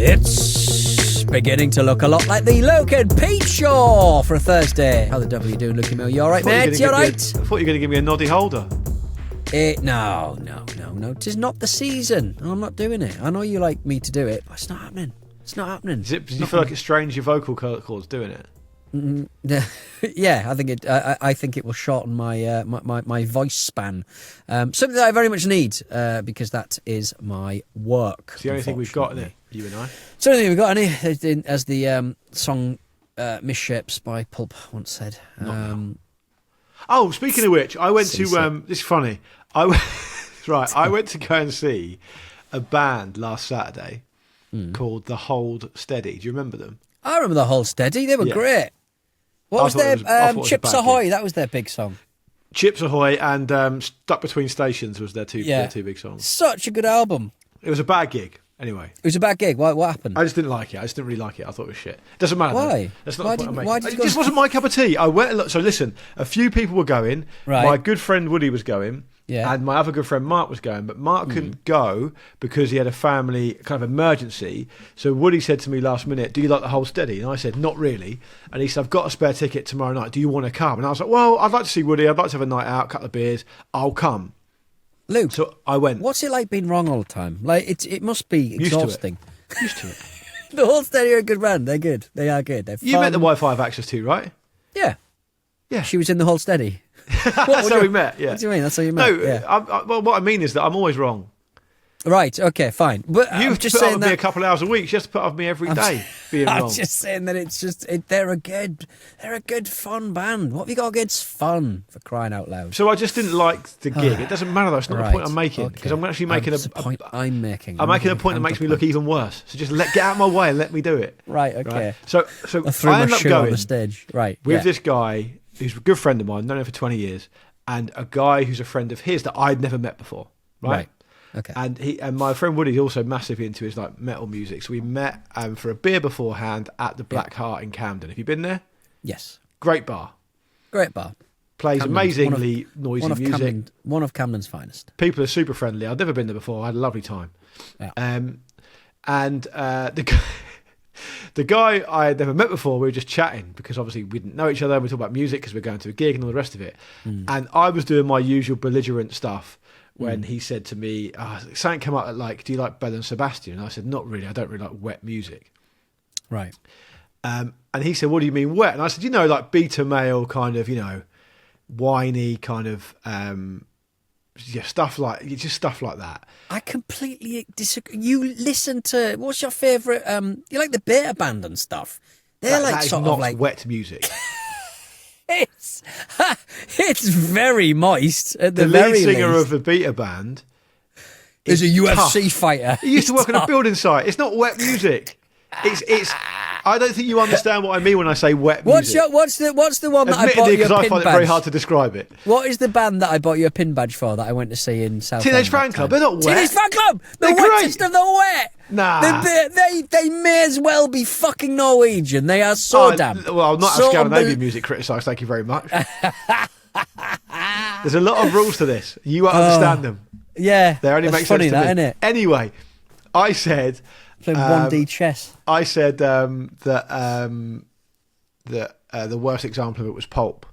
It's beginning to look a lot like the Luke and Pete show for a Thursday. How the devil are you doing, Luke? You all right, mate? You all right? I thought you were going to give me a noddy holder. No. Tis not the season. I'm not doing it. I know you like me to do it, but it's not happening. It's not happening. Do you feel like it strains your vocal cords doing it? Yeah, I think it. I think it will shorten my my voice span. Something that I very much need because that is my work. It's the only thing we've got in it, you and I. It's the only thing we've got in it, as the song "Misshapes" by Pulp once said. Oh, speaking of which, I went to. This is funny. I went to go and see a band last Saturday called The Hold Steady. Do you remember them? I remember The Hold Steady. They were great. What was their Chips Ahoy? That was their big song. Chips Ahoy and Stuck Between Stations was their two big songs. Such a good album. It was a bad gig. Anyway, it was a bad gig. What happened? I just didn't like it. I just didn't really like it. I thought it was shit. Doesn't matter. Why? That's not the point I'm making. It just wasn't my cup of tea. I went. So listen, a few people were going. Right. My good friend Woody was going. Yeah. And my other good friend Mark was going, but Mark couldn't go because he had a family kind of emergency. So Woody said to me last minute, "Do you like The Hold Steady?" And I said, "Not really." And he said, "I've got a spare ticket tomorrow night. Do you want to come?" And I was like, "Well, I'd like to see Woody. I'd like to have a night out, a couple of beers. I'll come." Luke, so I went. What's it like being wrong all the time? Like it must be exhausting. Used to it. The Hold Steady are a good band. They're good. They are good. They're fun. You met the Wi-Fi have access to, right? Yeah. Yeah. She was in The Hold Steady. That's how we met. Yeah. What do you mean? That's how you met? No. Yeah. Well, what I mean is that I'm always wrong. Right. Okay. Fine. But you've just put saying up with me a couple of hours a week. She has to put up with me every day being wrong. I'm just saying that it's just they're a good fun band. What have you got against fun, for crying out loud? So I just didn't like the gig. It doesn't matter though. It's not the point I'm making because I'm actually making a point I'm making. I'm making a point that makes me look even worse. So just get out of my way and let me do it. Right. Okay. Right? So I threw I my ended up shoe going on the stage. Right. with this guy who's a good friend of mine, known him for 20 years, and a guy who's a friend of his that I'd never met before. Right. Okay. And my friend Woody's also massively into his like metal music. So we met for a beer beforehand at the Black Heart in Camden. Have you been there? Yes. Great bar. Plays amazingly noisy music. One of Camden's finest. People are super friendly. I'd never been there before. I had a lovely time. Yeah. The guy I had never met before, we were just chatting because obviously we didn't know each other. We were talking about music because we were going to a gig and all the rest of it. And I was doing my usual belligerent stuff when he said to me, something came up like, "Do you like Belle and Sebastian?" And I said, "Not really. I don't really like wet music." Right. And he said, "What do you mean wet?" And I said, like beta male kind of, whiny kind of, stuff like that. I completely disagree. You listen to, what's your favourite, you like the beta band and stuff. They're that like is sort not of like wet music. It's very moist at the lead very singer least. of the beta band is a UFC tough. fighter. He used to work on a building site. It's not wet music. It's. I don't think you understand what I mean when I say wet music. What's the one that I bought Admittedly, you a because I pin find badge? it very hard to describe it. What is the band that I bought you a pin badge for that I went to see in South Teenage Fan Club. They're not wet. Teenage Fan Club. They're wettest great. of the wet. Nah. They may as well be fucking Norwegian. They are so damp. Well, I'm not so have Scandinavian music criticised. Thank you very much. There's a lot of rules to this. You understand them. Yeah, they only make sense to me. Isn't it? Anyway, I said playing 1D chess. I said that the worst example of it was Pulp,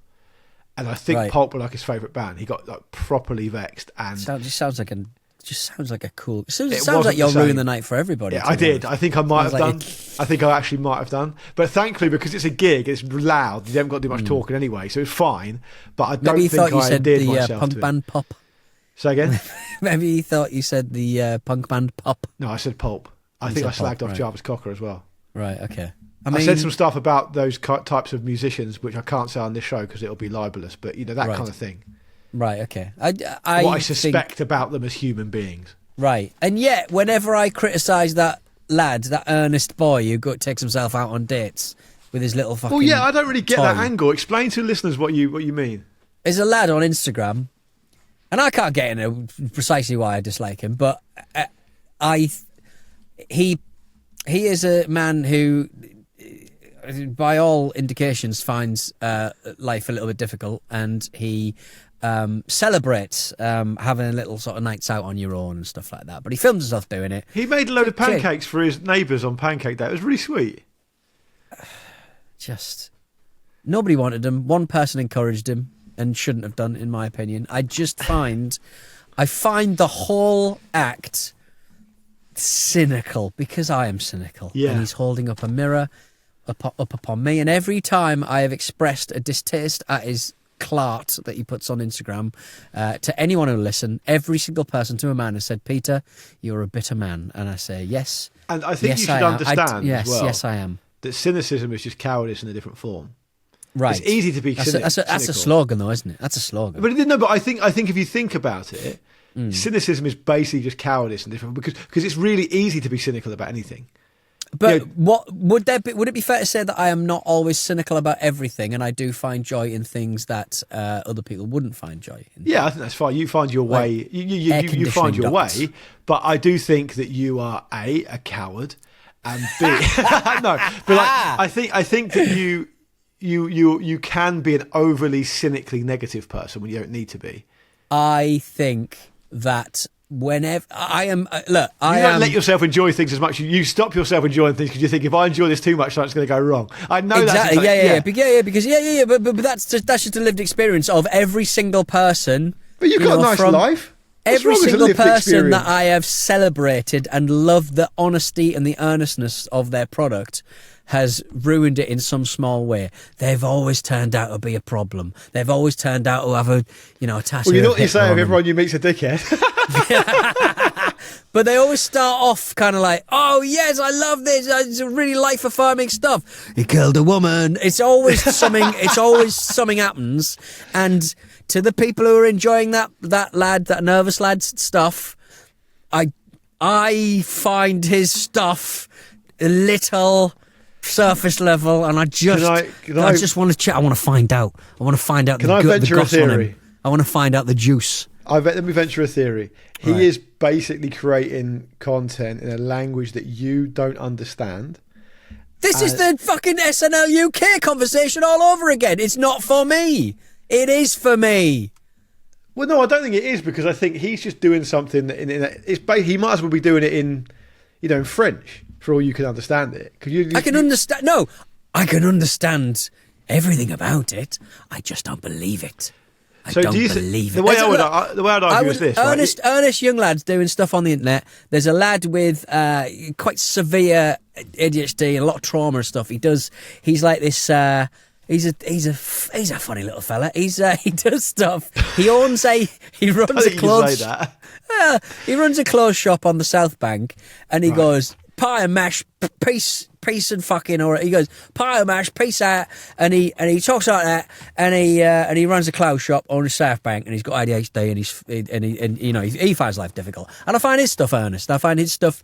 and I think Pulp were like his favourite band. He got like properly vexed, and just sounds like a cool. It sounds like you're ruining the night for everybody. Yeah, I did. I think I might have done. I think I actually might have done. But thankfully, because it's a gig, it's loud. You haven't got to do much talking anyway, so it's fine. But I don't think I endeared myself punk to it. band Pop. Say again. Maybe you thought you said the punk band Pop. No, I said Pulp. I think I slagged off Jarvis Cocker as well. Right. Okay. I said some stuff about those types of musicians, which I can't say on this show because it'll be libelous. But that kind of thing. Right. Okay. What I suspect about them as human beings. Right. And yet, whenever I criticise that lad, that earnest boy who takes himself out on dates with his little fucking. Well, yeah, I don't really get toy. that angle. Explain to listeners what you mean. There's a lad on Instagram, and I can't get into precisely why I dislike him, but he is a man who, by all indications, finds life a little bit difficult, and he celebrate having a little sort of nights out on your own and stuff like that. But he filmed himself doing it. He made a load of pancakes for his neighbours on Pancake Day. It was really sweet. Just nobody wanted him. One person encouraged him and shouldn't have done, in my opinion. I find the whole act cynical because I am cynical. Yeah. And he's holding up a mirror up upon me, and every time I have expressed a distaste at his clart that he puts on Instagram to anyone who'll listen, every single person to a man has said, Peter, you're a bitter man. And I say, yes. And I think yes, you should understand yes, as well yes, I am. that cynicism is just cowardice in a different form. Right. It's easy to be cynical. That's a slogan, though, isn't it? That's a slogan. But I think if you think about it, cynicism is basically just cowardice and different because it's really easy to be cynical about anything. But what would it be fair to say that I am not always cynical about everything, and I do find joy in things that other people wouldn't find joy in? Yeah, I think that's fine. You find your way. You find your way. But I do think that you are a coward, and B no. But I think that you can be an overly cynically negative person when you don't need to be. I think that whenever I am, you don't let yourself enjoy things as much. You stop yourself enjoying things because you think if I enjoy this too much, something's going to go wrong. I know exactly. That's But that's just a lived experience of every single person. But you've got a nice life. Every single person that I have celebrated and loved the honesty and the earnestness of their product has ruined it in some small way. They've always turned out to be a problem. They've always turned out to have a tattoo. Well, you know what you say if everyone you meet's a dickhead. But they always start off kind of like, oh yes, I love this. It's really life affirming stuff. He killed a woman. It's always something. It's always something happens. And to the people who are enjoying that nervous lad's stuff, I find his stuff a little surface level, and I just want to chat. I want to find out. I want to find out the goss on him. I want to find out the juice. Let me venture a theory. He is basically creating content in a language that you don't understand. This is the fucking SNL UK conversation all over again. It's not for me. It is for me. Well, no, I don't think it is, because I think he's just doing something that he might as well be doing it in French for all you can understand it. I can understand. No, I can understand everything about it. I just don't believe it. I don't believe it. The way I'd argue is this. Earnest young lads doing stuff on the internet. There's a lad with quite severe ADHD and a lot of trauma and stuff. He's like this. He's a funny little fella. He does stuff. He runs a clothes. He runs a clothes shop on the South Bank, and he goes pie and mash, peace and fucking, or he goes pie and mash, peace out, and he talks like that, and he runs a clothes shop on the South Bank, and he's got ADHD, and he finds life difficult, and I find his stuff earnest. I find his stuff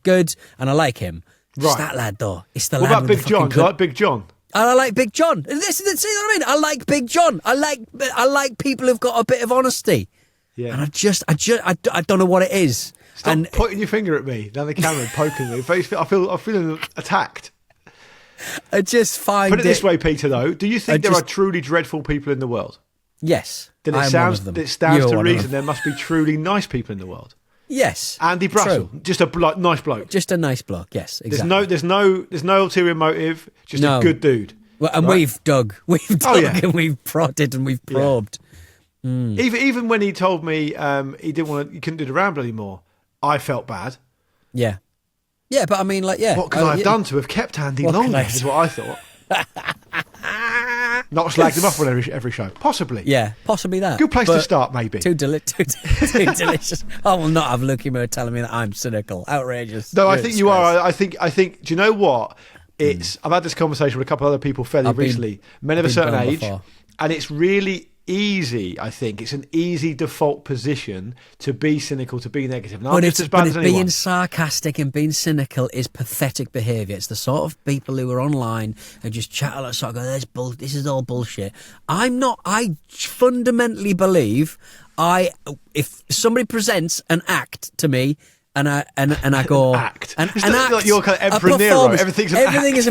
good, and I like him. Right. It's that lad though. It's the lad. What about Big John? Do you like Big John? And I like Big John. See what I mean? I like Big John. I like people who've got a bit of honesty. Yeah. And I don't know what it is. Stop pointing your finger at me down the camera and poking me. I'm feeling attacked. I just find Put it this way, Peter, though. Do you think there are truly dreadful people in the world? Yes. Then it stands to reason there must be truly nice people in the world. Yes. Andy Brassel, just a nice bloke. Just a nice bloke, yes, exactly. There's no ulterior motive, just a good dude. Well, and we've dug and we've prodded and we've probed. Yeah. Even when he told me he couldn't do the Ramble anymore, I felt bad. Yeah. Yeah, but I mean, like, yeah. What could I have done to have kept Andy longer, is what I thought. Not slagged him off on every show. Possibly. Yeah, possibly that. Good place to start, maybe. Too delicious. I will not have Luke Moore telling me that I'm cynical. Outrageous. No, I think you are. I think. Do you know what? I've had this conversation with a couple of other people fairly recently. Men of a certain age. Before. And it's really easy, I think. It's an easy default position to be cynical, to be negative. But being sarcastic and being cynical is pathetic behaviour. It's the sort of people who are online and just chat a lot, sort of go, this is all bullshit. I fundamentally believe if somebody presents an act to me and I go act. and It's act. like you're kind of a Emperor Nero. performance. Everything's an everything act. is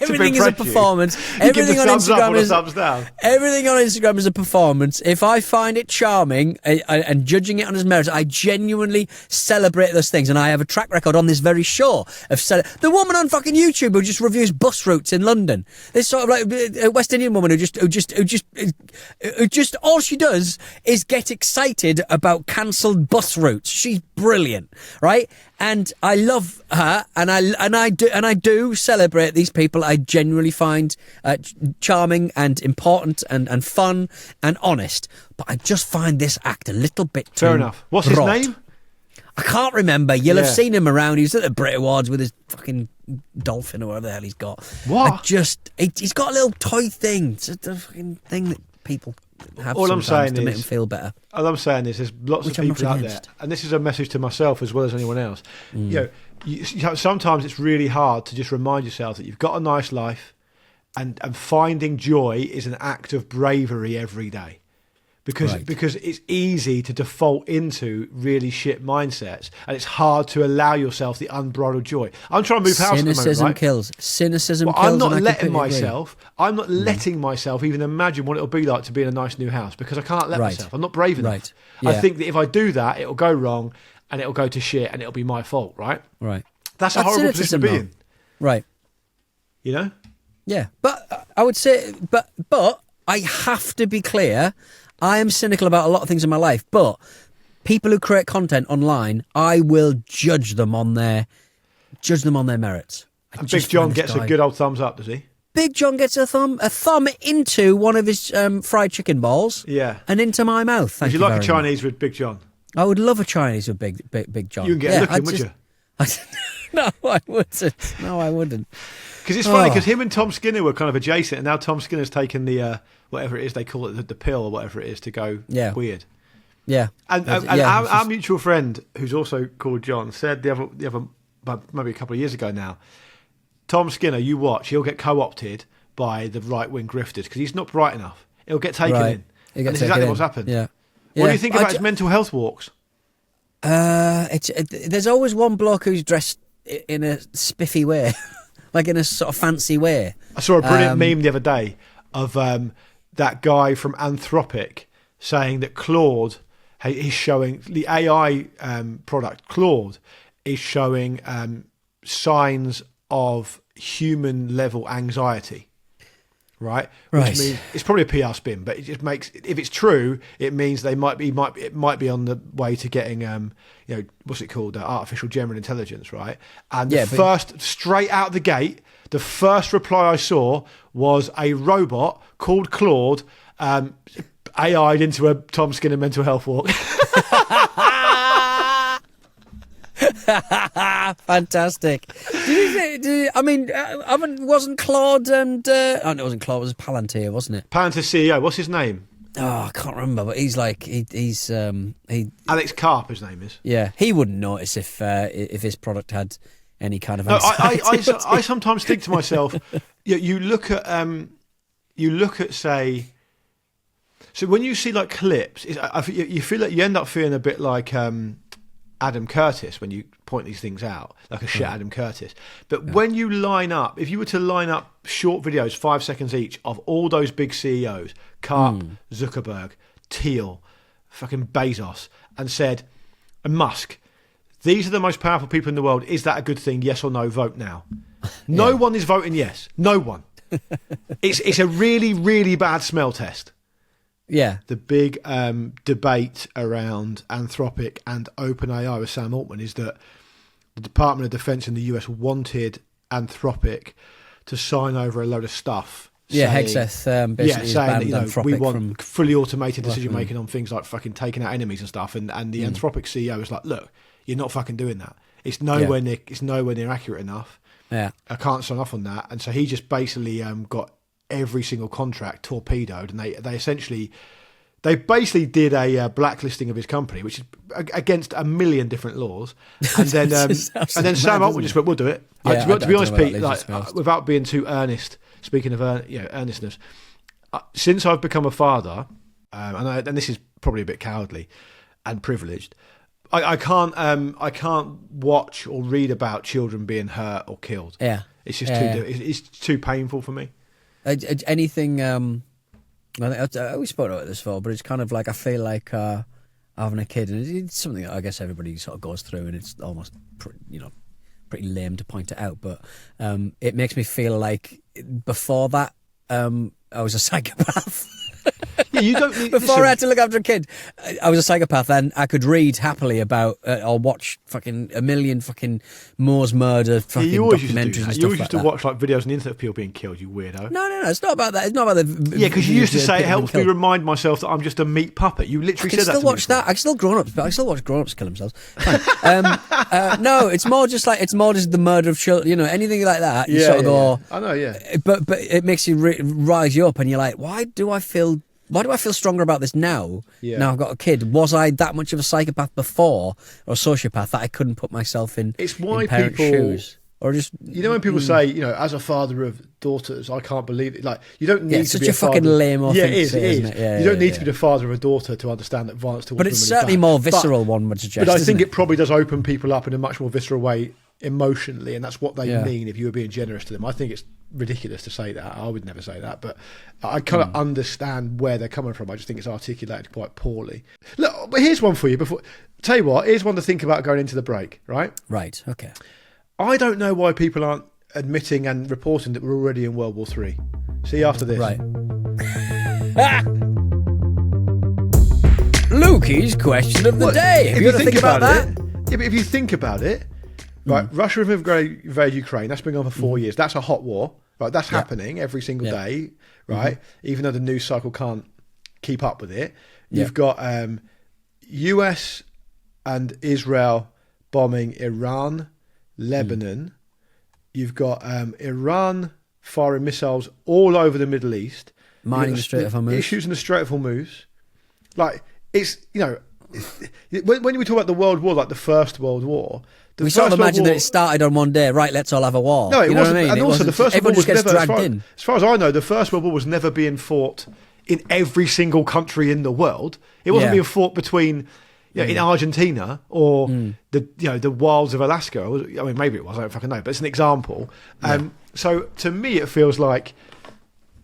everything is a impress you. performance. You give Everything the on thumbs up Instagram or the is thumbs down. everything on Instagram is a performance. If I find it charming and judging it on its merits, I genuinely celebrate those things, and I have a track record on this very show of the woman on fucking YouTube who just reviews bus routes in London. This sort of like a West Indian woman who just all she does is get excited about cancelled bus routes. She's brilliant, right? And I love her, and I do celebrate these people. I genuinely find charming and important and fun and honest. But I just find this act a little bit too Fair enough. What's rot. his name? I can't remember. You'll have Yeah. seen him around. He was at the Brit Awards with his fucking dolphin or whatever the hell he's got. What? He's got a little toy thing. It's a fucking thing that people have All I'm sometimes saying to make is- them feel better. All I'm saying is there's lots Which of I'm not people out there, against. and this is a message to myself as well as anyone else. Sometimes it's really hard to just remind yourself that you've got a nice life, and finding joy is an act of bravery every day. Because it's easy to default into really shit mindsets, and it's hard to allow yourself the unbridled joy. I'm trying to move house at the moment, Cynicism right? kills. Cynicism Well, kills. I'm not and I letting completely agree. myself. I'm not letting myself even imagine what it'll be like to be in a nice new house, because I can't let Right. myself. I'm not brave enough. Right. I Yeah. think that if I do that, it'll go wrong, and it'll go to shit, and it'll be my fault. Right? Right. That's a horrible position to be in. Right. You know? Yeah, but I would say, but I have to be clear. I am cynical about a lot of things in my life, but people who create content online, I will judge them on their merits. And Big John gets a good old thumbs up, does he? Big John gets a thumb into one of his fried chicken balls, Yeah. and into my mouth. Thank Would you like a very Chinese with Big John? much. I would love a Chinese with Big John. You can get a looking, would you? No, I wouldn't. No, I wouldn't. Because it's funny, because him and Tom Skinner were kind of adjacent, and now Tom Skinner's taken the whatever it is they call it, the pill or whatever it is, to go weird. Yeah, And our mutual friend, who's also called John, said the other maybe a couple of years ago now, Tom Skinner, you watch, he'll get co-opted by the right-wing grifters because he's not bright enough. He'll get taken in. And that's exactly what's happened. Yeah. What do you think about his mental health walks? There's always one bloke who's dressed in a spiffy way, like in a sort of fancy way. I saw a brilliant meme the other day of that guy from Anthropic saying that Claude is showing, the AI product, Claude, is showing signs of human level anxiety. Right, which means it's probably a PR spin, but it just makes, if it's true, it means they might be on the way to getting what's it called, artificial general intelligence, right? And straight out the gate, the first reply I saw was a robot called Claude AI'd into a Tom Skinner mental health walk. Fantastic. Wasn't Claude and no, it wasn't Claude, it was Palantir, wasn't it? Palantir CEO, what's his name? Oh, I can't remember, but he's like he's Alex Karp, his name is. Yeah, he wouldn't notice if his product had any kind of No, anxiety. I sometimes think to myself, you look at say, so when you see like clips, you feel like you end up feeling a bit like Adam Curtis when you point these things out, like a shit Adam Curtis. But when you line up, if you were to line up short videos, 5 seconds each, of all those big CEOs, Karp, Zuckerberg, Thiel, fucking Bezos, and Musk, these are the most powerful people in the world. Is that a good thing? Yes or no? Vote now. No one is voting yes. No one. It's a really, really bad smell test. Yeah. The big debate around Anthropic and OpenAI with Sam Altman is that the Department of Defense in the US wanted Anthropic to sign over a load of stuff. Hegseth basically saying that Anthropic we want fully automated decision making on things like fucking taking out enemies and stuff. And the Anthropic CEO was like, "Look, you're not fucking doing that. It's nowhere near accurate enough. Yeah, I can't sign off on that." And so he just basically got every single contract torpedoed, and they basically did a blacklisting of his company, which is against a million different laws. And then Sam Altman just went, "We'll do it." Yeah, to be honest, Pete, like, without being too earnest, speaking of earnestness, since I've become a father, and this is probably a bit cowardly and privileged, I can't watch or read about children being hurt or killed. Yeah, it's just it's too painful for me. Anything. I always spoke about this before, but it's kind of like I feel like having a kid, and it's something that I guess everybody sort of goes through, and it's almost pretty lame to point it out, but it makes me feel like before that I was a psychopath. Yeah, you don't need, before I had to look after a kid, I was a psychopath, and I could read happily about or watch fucking a million fucking Moore's murder fucking documentaries and stuff. You always used to watch like videos on the internet of people being killed. You weirdo. No, it's not about that. It's not about the. Yeah, because you used to say it helps me remind myself that I'm just a meat puppet. You literally said that. I still watch that. I still grown-ups, but I still watch grown-ups kill themselves. No, it's more just the murder of children. Anything like that. You sort of go. I know. Yeah. But it makes you rise you up, and you're like, why do I feel stronger about this now? Yeah. Now I've got a kid. Was I that much of a psychopath before, or a sociopath, that I couldn't put myself in? It's why parents' people shoes, or just when people say, as a father of daughters, I can't believe it. Like you don't need to such be a fucking lame. Yeah, it is. Isn't it? Yeah, you don't need to be the father of a daughter to understand that violence towards women But it's is certainly bad. more visceral. One would suggest. But I think it probably does open people up in a much more visceral way emotionally, and that's what they mean if you were being generous to them. I think it's ridiculous to say that. I would never say that, but I kind of understand where they're coming from. I just think it's articulated quite poorly. Look, but here's one for you. Tell you what, here's one to think about going into the break, right? Right, okay. I don't know why people aren't admitting and reporting that we're already in World War III. See you after this. Right. Lukey's question of the day. Have you got to think about that? Yeah, but if you think about it, right, Russia have invaded Ukraine. That's been on for 4 years. That's a hot war. Right, that's happening every single day. Right, even though the news cycle can't keep up with it. You've got US and Israel bombing Iran, Lebanon. You've got Iran firing missiles all over the Middle East. Mining the Strait of Hormuz. Issues in the Strait of Hormuz. Like, it's, when we talk about the World War, like the First World War, we sort of imagine that it started on one day. Right, let's all have a war. No, it wasn't. What I mean? And also, the First World War was never, as far as I know, the First World War was never being fought in every single country in the world. It wasn't being fought between, in Argentina or the wilds of Alaska. I mean, maybe it was. I don't fucking know. But it's an example. So to me, it feels like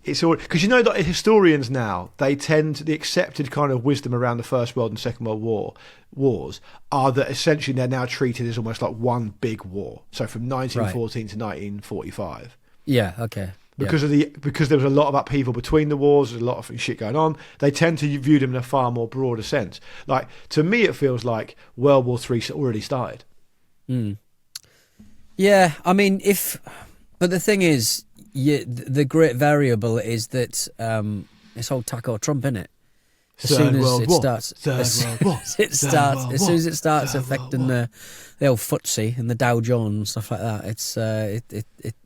it's all because that historians now, they tend to, the accepted kind of wisdom around the First World and Second World wars are that essentially they're now treated as almost like one big war. So from 1914 to 1945. Yeah. Okay. Because there was a lot of upheaval between the wars, there's a lot of shit going on. They tend to view them in a far more broader sense. Like to me, it feels like World War III already started. Yeah, I mean, but the thing is, the great variable is that it's all taco Trump, isn't it? As soon as it starts affecting the old footsie and the Dow Jones and stuff like that,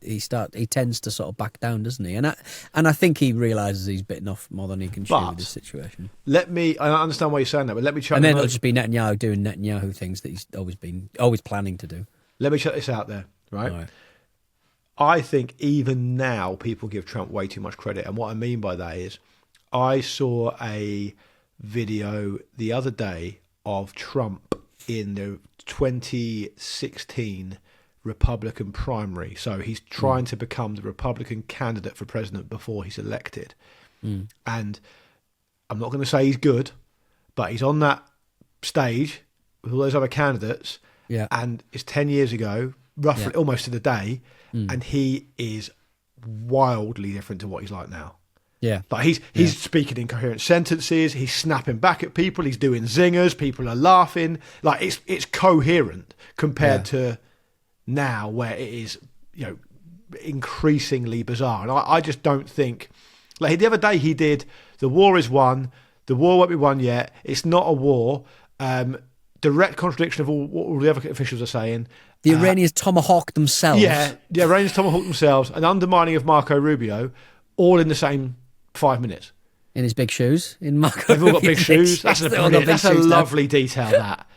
he tends to sort of back down, doesn't he? And I think he realises he's bitten off more than he can chew with this situation. I understand why you're saying that, but let me check. And then it'll just be Netanyahu doing Netanyahu things that he's always planning to do. Let me check this out there, right? I think even now people give Trump way too much credit, and what I mean by that is, I saw a video the other day of Trump in the 2016 Republican primary. So he's trying to become the Republican candidate for president before he's elected. And I'm not going to say he's good, but he's on that stage with all those other candidates. Yeah. And it's 10 years ago, roughly almost to the day, and he is wildly different to what he's like now. Yeah, like he's speaking incoherent sentences. He's snapping back at people. He's doing zingers. People are laughing. Like it's coherent compared to now, where it is increasingly bizarre. And I just don't think. Like the other day, he did the war is won. The war won't be won yet. It's not a war. Direct contradiction of what all the other officials are saying. The Iranians tomahawk themselves. Yeah, the Iranians tomahawk themselves. An undermining of Marco Rubio, all in the same 5 minutes. In his big shoes. In Marco They've all got big shoes. That's a lovely detail, that.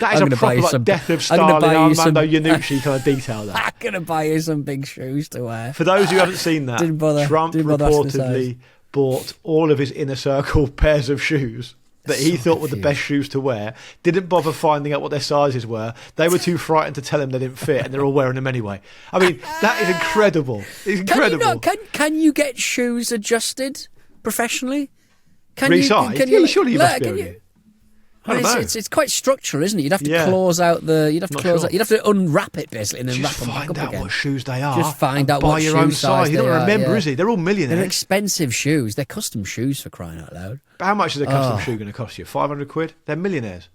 That is a proper Death of Stalin, Armando Iannucci kind of detail, that. I'm going to buy you some big shoes to wear. For those who haven't seen that, Trump reportedly bought all of his inner circle pairs of shoes that he So thought were the confused. best shoes to wear, didn't bother finding out what their sizes were. They were too frightened to tell him they didn't fit, and they're all wearing them anyway. I mean, that is incredible. It's incredible. Can you get shoes adjusted professionally? Can Resize? Can Yeah, surely you must be able you? to. I mean, don't know. it's quite structural, isn't it? You'd have to Yeah. close out the. You'd have to Not close sure. out. You'd have to unwrap it basically, and then Just wrap them back find up out again. what shoes they are. Just find and out buy what your shoe own size size. You they don't are, remember, yeah. is he? They're all They're millionaires. expensive shoes. They're custom shoes for crying out loud. But how much is a custom shoe going to cost you? 500 quid? They're millionaires.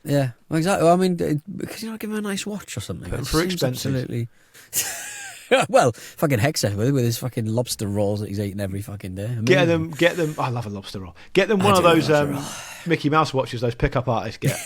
Yeah, well, exactly. I mean, because you not give him a nice watch or something. Put 'em It for seems expenses. Absolutely. Well, fucking Hexer with his fucking lobster rolls that he's eating every fucking day. Amazing. Get them. I love a lobster roll. Get them I one of do love those lobster roll. Mickey Mouse watches those pickup artists get.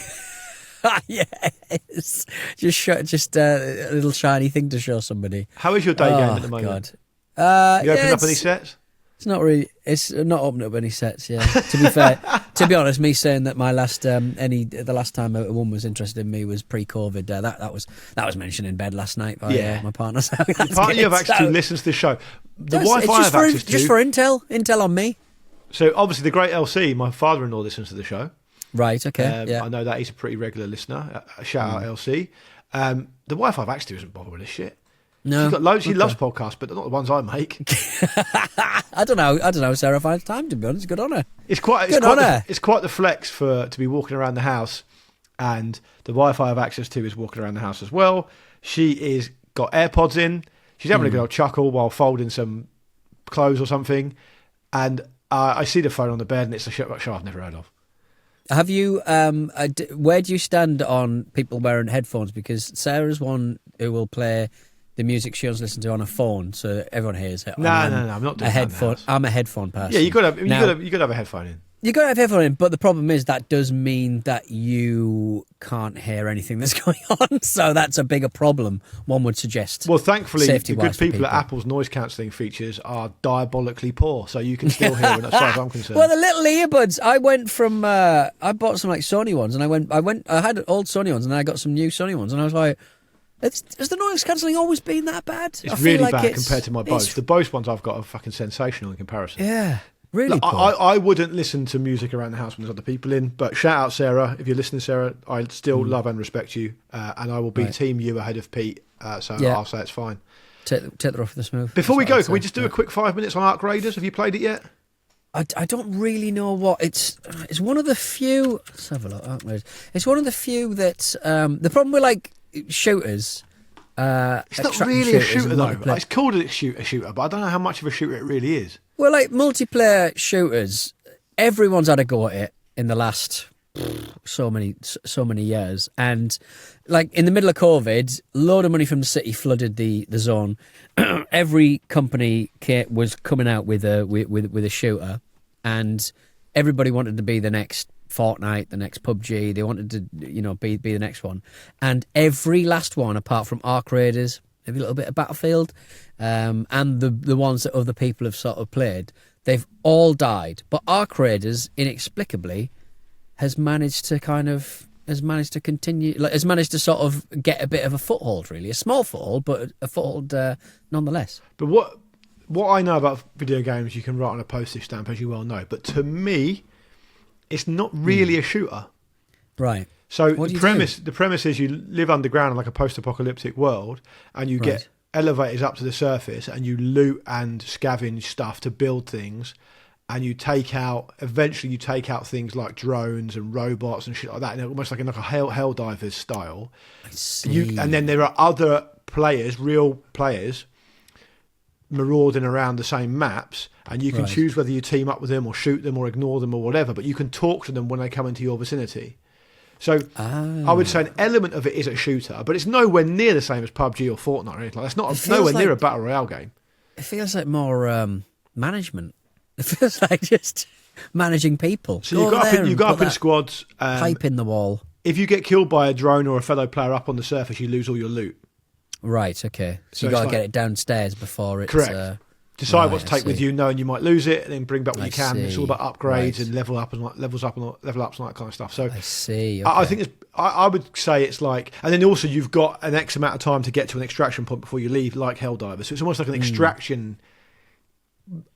Yes, just a little shiny thing to show somebody. How is your day going at the moment? God. You open Yeah, up any sets? It's not really. It's not opening up any sets. Yeah. To be fair, to be honest, me saying that my last the last time a woman was interested in me was pre-COVID. That was mentioned in bed last night by my partner. So The partner you have access to listens to this show. The Wi-Fi I have access to. just for intel on me. So obviously the great LC, my father-in-law, listens to the show. Right. Okay. Yeah. I know that he's a pretty regular listener. Shout out LC. The Wi-Fi I've access to isn't bothered with this shit. No. She's got loads. She loves podcasts, but not the ones I make. I don't know. Sarah finds time, to be honest. Good on her. It's quite the flex to be walking around the house, and the Wi-Fi I have access to is walking around the house as well. She is got AirPods in. She's having a good old chuckle while folding some clothes or something, and I see the phone on the bed, and it's a show I've never heard of. Have you? Where do you stand on people wearing headphones? Because Sarah's one who will play the music she wants to listen to on her phone, so everyone hears it. No, I'm not doing a headphone. that. I'm a headphone person. Yeah, you got to have a headphone in. You got to have headphone in, but the problem is that does mean that you can't hear anything that's going on. So that's a bigger problem. One would suggest. Well, thankfully, the safety-wise good for people at Apple's noise cancelling features are diabolically poor, so you can still hear it as far as I'm concerned. Well, the little earbuds. I went from. I bought some like Sony ones, and I had old Sony ones, and then I got some new Sony ones, and I was like, has the noise cancelling always been that bad? It's really bad compared to my Bose. The Bose ones I've got are fucking sensational in comparison. Yeah, really. Like, I wouldn't listen to music around the house when there's other people in, but shout out Sarah. If you're listening, Sarah, I still love and respect you, and I will be team you ahead of Pete, so I'll say it's fine. Take the rough with the smooth. Before we go, can we just do a quick 5 minutes on Ark Raiders? Have you played it yet? I don't really know what it's one of the few. Let's have a look. Ark Raiders. It's one of the few that the problem with like shooters. It's not really a shooter though. It's called a shooter, but I don't know how much of a shooter it really is. Well, like multiplayer shooters, everyone's had a go at it in the last so many years, and like in the middle of COVID, load of money from the city flooded the zone. Every company was coming out with a shooter, and everybody wanted to be the next Fortnite, the next PUBG. They wanted to, be the next one. And every last one, apart from Ark Raiders, maybe a little bit of Battlefield, and the ones that other people have sort of played, they've all died. But Ark Raiders, inexplicably, has managed to continue, has managed to sort of get a bit of a foothold, really. A small foothold, but a foothold nonetheless. But what I know about video games, you can write on a postage stamp, as you well know. But to me, it's not really a shooter. Right. So the premise is you live underground in like a post-apocalyptic world, and you get elevators up to the surface, and you loot and scavenge stuff to build things, and eventually you take out things like drones and robots and shit like that, and almost like a Helldivers style. I see. And then there are other players, real players, marauding around the same maps, and you can choose whether you team up with them or shoot them or ignore them or whatever, but you can talk to them when they come into your vicinity. So I would say an element of it is a shooter, but it's nowhere near the same as PUBG or Fortnite or anything like that. It's nowhere near a Battle Royale game. It feels like more management. It feels like just managing people. So you go up in squads. Pipe in the wall. If you get killed by a drone or a fellow player up on the surface, you lose all your loot. Right, okay. So you got to get it downstairs before it's... Correct. Decide what to take with you, knowing you might lose it, and then bring back what you can. It's all about upgrades and level ups and all that kind of stuff. So I see. I think I would say it's like, and then also you've got an X amount of time to get to an extraction point before you leave, like Helldivers. So it's almost like an extraction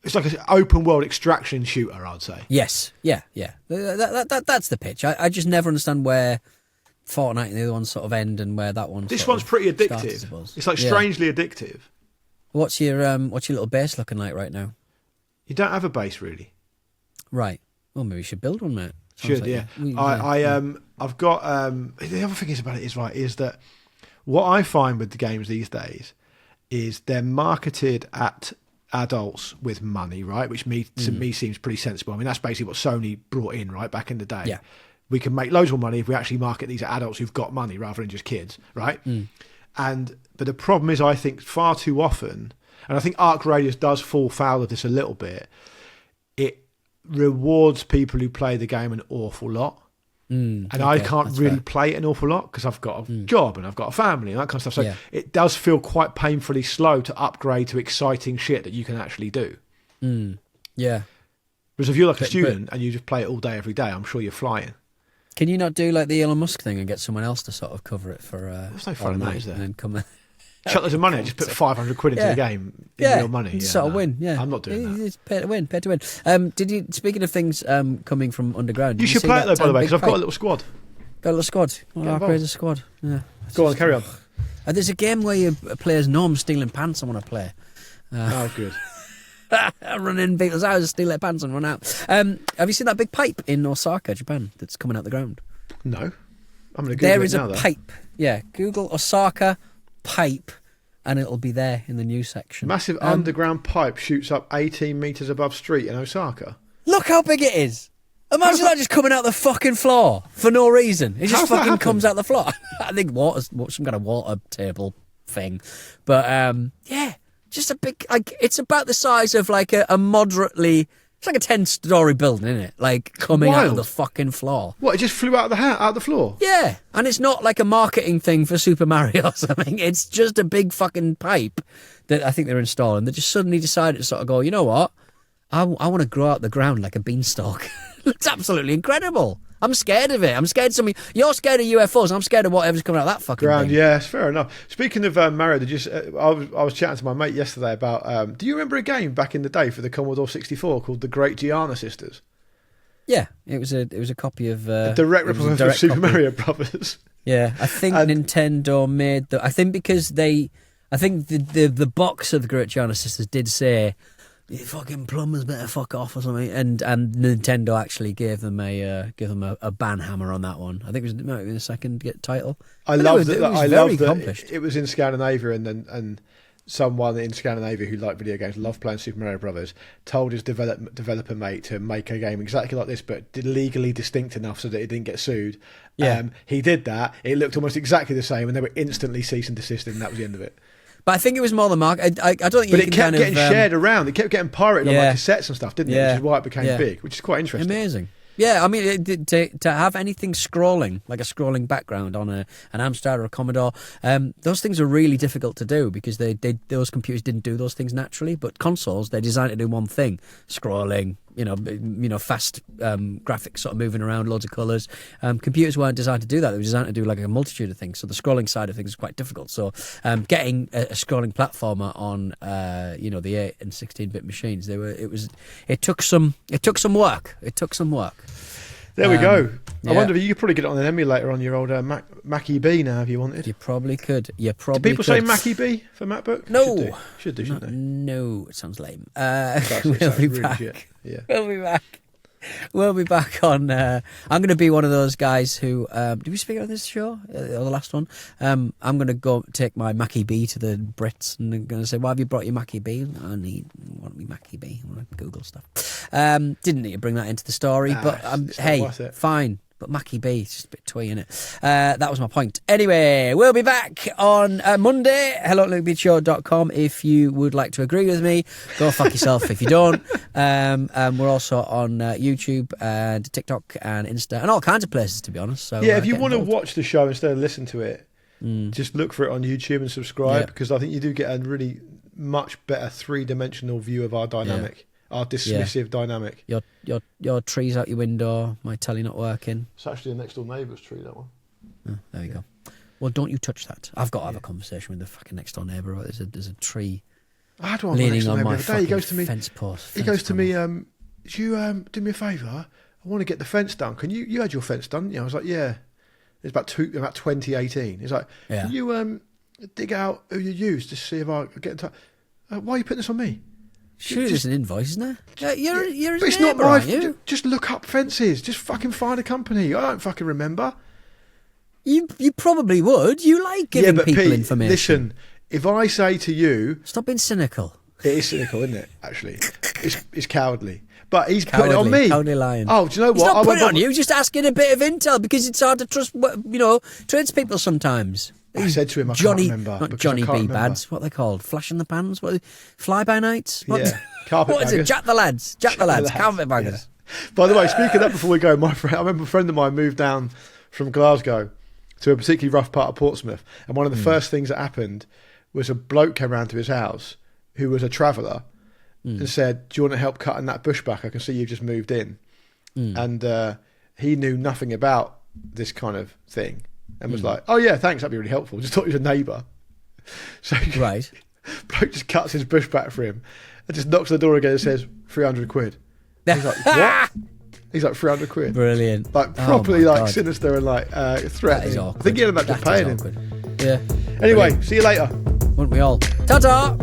It's like an open world extraction shooter, I'd say. Yes, yeah. That's the pitch. I just never understand where Fortnite and the other ones sort of end and where that one. This one's pretty addictive. It's like strangely addictive. What's your little base looking like right now? You don't have a base really. Right. Well, maybe you should build one, mate. I've got the other thing is that what I find with the games these days is they're marketed at adults with money, right? Which to me seems pretty sensible. I mean, that's basically what Sony brought in, right, back in the day. Yeah. We can make loads more money if we actually market these at adults who've got money rather than just kids, right? But the problem is, I think far too often, and I think Arc Radius does fall foul of this a little bit, it rewards people who play the game an awful lot. I can't really play it an awful lot because I've got a job and I've got a family and that kind of stuff. So it does feel quite painfully slow to upgrade to exciting shit that you can actually do. Yeah. Whereas if you're like a student and you just play it all day, every day, I'm sure you're flying. Can you not do like the Elon Musk thing and get someone else to sort of cover it for there's no fun in that, is there? And then come chuck loads of money, just put 500 quid into the game in real money. Sort of win, yeah. I'm not doing that. It's pay to win. Speaking of things coming from underground... You should play it though, by the way, because I've got a little squad. Got a little squad? Well, I'll a squad. Yeah. Go on, carry on. There's a game where you play as Norm stealing pants I want to play. Oh, good. Run in people's houses, steal their pants and run out. Have you seen that big pipe in Osaka, Japan, that's coming out the ground? No. I'm going to Google There it is now, a pipe. Yeah, Google Osaka pipe and it'll be there in the news section. Massive underground pipe shoots up 18 metres above street in Osaka. Look how big it is. Imagine that just coming out the fucking floor for no reason. It just fucking comes out the floor. I think some kind of water table thing. But yeah, just a big, like, it's about the size of like a moderately, it's like a 10-story building, isn't it? Like coming out of the fucking floor. What, it just flew out of the floor? Yeah, and it's not like a marketing thing for Super Mario or something. It's just a big fucking pipe that I think they're installing. They just suddenly decided to sort of go, you know what? I want to grow out the ground like a beanstalk. It's absolutely incredible. I'm scared of it. I'm scared of something. You're scared of UFOs. I'm scared of whatever's coming out of that fucking ground. thing. Yeah, it's fair enough. Speaking of Mario, I was chatting to my mate yesterday about. Do you remember a game back in the day for the Commodore 64 called the Great Giana Sisters? Yeah, it was a copy of a direct representative of Super Mario Brothers. Yeah, I think Nintendo made the. I think because I think the box of the Great Giana Sisters did say, "You fucking plumbers better fuck off" or something, and Nintendo actually gave them a ban hammer on that one. I think it might have been a second title. I love that. It was in Scandinavia, and someone in Scandinavia who liked video games, loved playing Super Mario Brothers, told his developer mate to make a game exactly like this, but legally distinct enough so that it didn't get sued. Yeah, he did that. It looked almost exactly the same, and they were instantly cease and desisted, and that was the end of it. But I think it was more the market. I don't think. But it kept getting shared around. It kept getting pirated on like cassettes and stuff, didn't it? Which is why it became big, which is quite interesting. Amazing. Yeah, I mean, to have anything scrolling, like a scrolling background on an Amstrad or a Commodore, those things are really difficult to do because those computers didn't do those things naturally. But consoles, they're designed to do one thing: scrolling. Fast graphics sort of moving around, loads of colours. Computers weren't designed to do that. They were designed to do like a multitude of things. So the scrolling side of things is quite difficult. So getting a scrolling platformer on the 8 and 16-bit machines, it took some work. It took some work. There we go. I wonder if you could probably get it on an emulator on your old Mackie B now if you wanted. You probably could. Do people say Mackie B for MacBook? No. Should do, shouldn't they? No, it sounds lame. We'll be back. Yeah. We'll be back. We'll be back on. I'm going to be one of those guys who. Did we speak on this show or the last one? I'm going to go take my Mackie B to the Brits and I'm going to say, "Why have you brought your Mackie B?" I want me Mackie B. I want to Google stuff. Didn't need to bring that into the story, but hey, fine. But Mackie B, it's just a bit twee, innit? That was my point. Anyway, we'll be back on Monday. hello@lukebeatshow.com if you would like to agree with me. Go fuck yourself if you don't. We're also on YouTube and TikTok and Insta and all kinds of places, to be honest. So yeah, if you want to watch the show instead of listen to it, just look for it on YouTube and subscribe because I think you do get a really much better three-dimensional view of our dynamic. Yeah. Our dismissive dynamic. Your tree's out your window, my telly not working. It's actually a next door neighbour's tree, that one. Oh, there you go. Well, don't you touch that. I've got to have a conversation with the fucking next door neighbour. There's a tree I had one leaning on the my other day. He goes to me. fence post. He goes to me. Could you do me a favour? I want to get the fence done. Can you had your fence done? Yeah, I was like, yeah. It's about 2018. He's like, can you dig out who you used to see if I get in touch? Why are you putting this on me? Sure, there's an invoice, isn't there? You're his but it's neighbour, not aren't my. you? Just look up fences. Just fucking find a company. I don't fucking remember. You probably would. You like giving people Pete, information. Listen, if I say to you, stop being cynical. it is cynical, isn't it? Actually, it's cowardly. But he's putting it on me. Cowardly lying. Oh, do you know what? He's not putting it on you. He's just asking a bit of intel because it's hard to trust, tradespeople sometimes. I said to him, I Johnny, can't remember. not Johnny I can't B. remember. Bads. What are they called? Flash in the pans? What? Fly by nights? What? Yeah, carpet What is it? baggers. Jack the lads. Jack the lads. lads, Carpet baggers. Yeah. By the way, speaking of that, before we go, I remember a friend of mine moved down from Glasgow to a particularly rough part of Portsmouth, and one of the first things that happened was a bloke came round to his house who was a traveller and said, "Do you want to help cutting that bush back? I can see you've just moved in." And he knew nothing about this kind of thing and was like, "Oh yeah, thanks, that'd be really helpful." Just thought he was a neighbour. So Right. bloke just cuts his bush back for him and just knocks on the door again and says, 300 quid. He's like, what? He's like, 300 quid. Brilliant. Like, properly, my like, God. sinister and, like, threatening. That is I awkward. think he ended up just That is paying him. awkward. Yeah. Anyway, Brilliant. see you later. Wouldn't we all? Ta-ta!